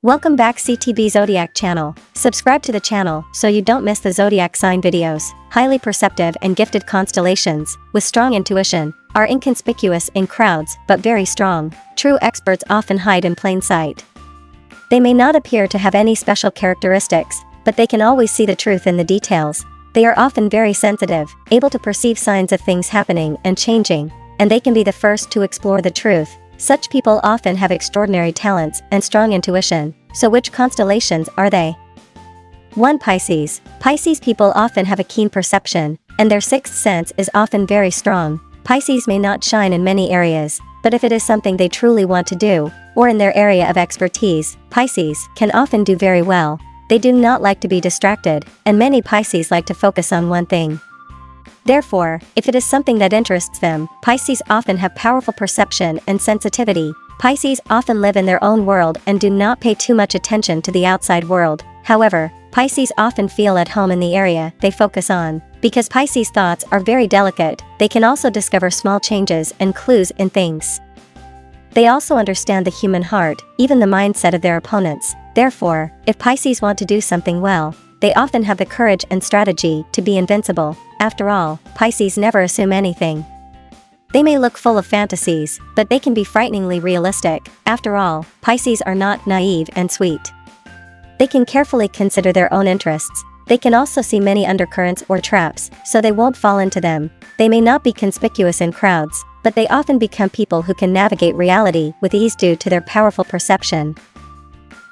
Welcome back CTBzodiac channel. Subscribe to the channel so you don't miss the zodiac sign videos. Highly perceptive and gifted constellations, with strong intuition, are inconspicuous in crowds but very strong. True experts often hide in plain sight. They may not appear to have any special characteristics, but they can always see the truth in the details. They are often very sensitive, able to perceive signs of things happening and changing, and they can be the first to explore the truth. Such people often have extraordinary talents and strong intuition. So which constellations are they? 1. Pisces. Pisces people often have a keen perception, and their sixth sense is often very strong. Pisces may not shine in many areas, but if it is something they truly want to do, or in their area of expertise, Pisces can often do very well. They do not like to be distracted, and many Pisces like to focus on one thing. Therefore, if it is something that interests them, Pisces often have powerful perception and sensitivity. Pisces often live in their own world and do not pay too much attention to the outside world. However, Pisces often feel at home in the area they focus on. Because Pisces' thoughts are very delicate, they can also discover small changes and clues in things. They also understand the human heart, even the mindset of their opponents. Therefore, if Pisces want to do something well, they often have the courage and strategy to be invincible. After all, Pisces never assume anything. They may look full of fantasies, but they can be frighteningly realistic. After all, Pisces are not naive and sweet. They can carefully consider their own interests. They can also see many undercurrents or traps, so they won't fall into them. They may not be conspicuous in crowds, but they often become people who can navigate reality with ease due to their powerful perception.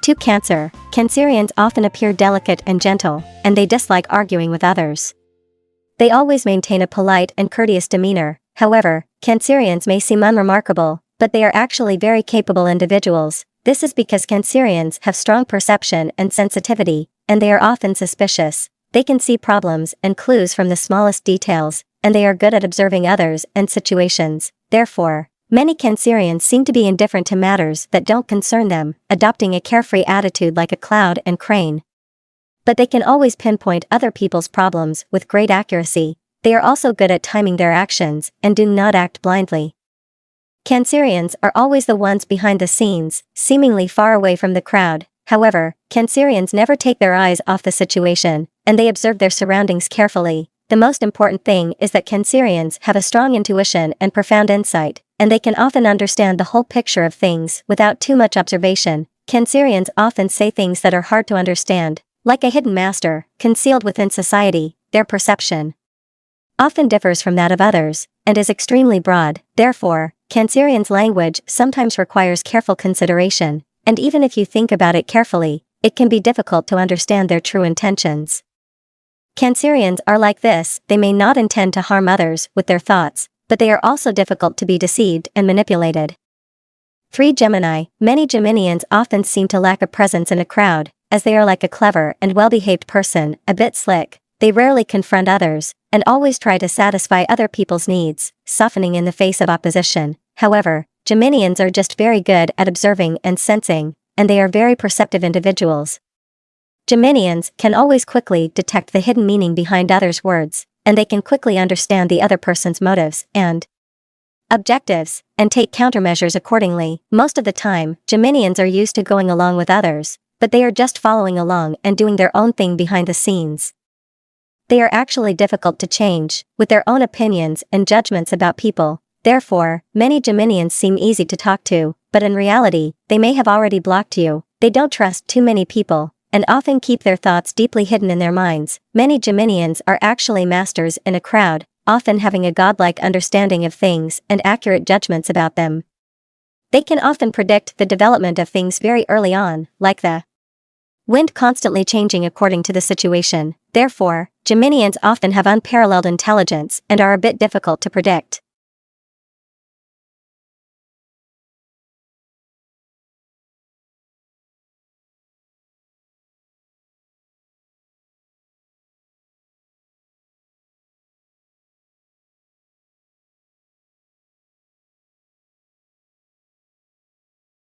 2. Cancer. Cancerians often appear delicate and gentle, and they dislike arguing with others. They always maintain a polite and courteous demeanor. However, Cancerians may seem unremarkable, but they are actually very capable individuals. This is because Cancerians have strong perception and sensitivity, and they are often suspicious. They can see problems and clues from the smallest details, and they are good at observing others and situations. Therefore, many Cancerians seem to be indifferent to matters that don't concern them, adopting a carefree attitude like a cloud and crane. But they can always pinpoint other people's problems with great accuracy. They are also good at timing their actions and do not act blindly. Cancerians are always the ones behind the scenes, seemingly far away from the crowd. However, Cancerians never take their eyes off the situation, and they observe their surroundings carefully. The most important thing is that Cancerians have a strong intuition and profound insight, and they can often understand the whole picture of things without too much observation. Cancerians often say things that are hard to understand, like a hidden master, concealed within society. Their perception often differs from that of others, and is extremely broad. Therefore, Cancerians' language sometimes requires careful consideration, and even if you think about it carefully, it can be difficult to understand their true intentions. Cancerians are like this: they may not intend to harm others with their thoughts, but they are also difficult to be deceived and manipulated. 3. Gemini. Many Geminians often seem to lack a presence in a crowd, as they are like a clever and well-behaved person, a bit slick. They rarely confront others, and always try to satisfy other people's needs, softening in the face of opposition. However, Geminians are just very good at observing and sensing, and they are very perceptive individuals. Geminians can always quickly detect the hidden meaning behind others' words, and they can quickly understand the other person's motives and objectives, and take countermeasures accordingly. Most of the time, Geminians are used to going along with others, but they are just following along and doing their own thing behind the scenes. They are actually difficult to change, with their own opinions and judgments about people. Therefore, many Geminians seem easy to talk to, but in reality, they may have already blocked you. They don't trust too many people, and often keep their thoughts deeply hidden in their minds. Many Geminians are actually masters in a crowd, often having a godlike understanding of things and accurate judgments about them. They can often predict the development of things very early on, like the wind constantly changing according to the situation. Therefore, Geminians often have unparalleled intelligence and are a bit difficult to predict.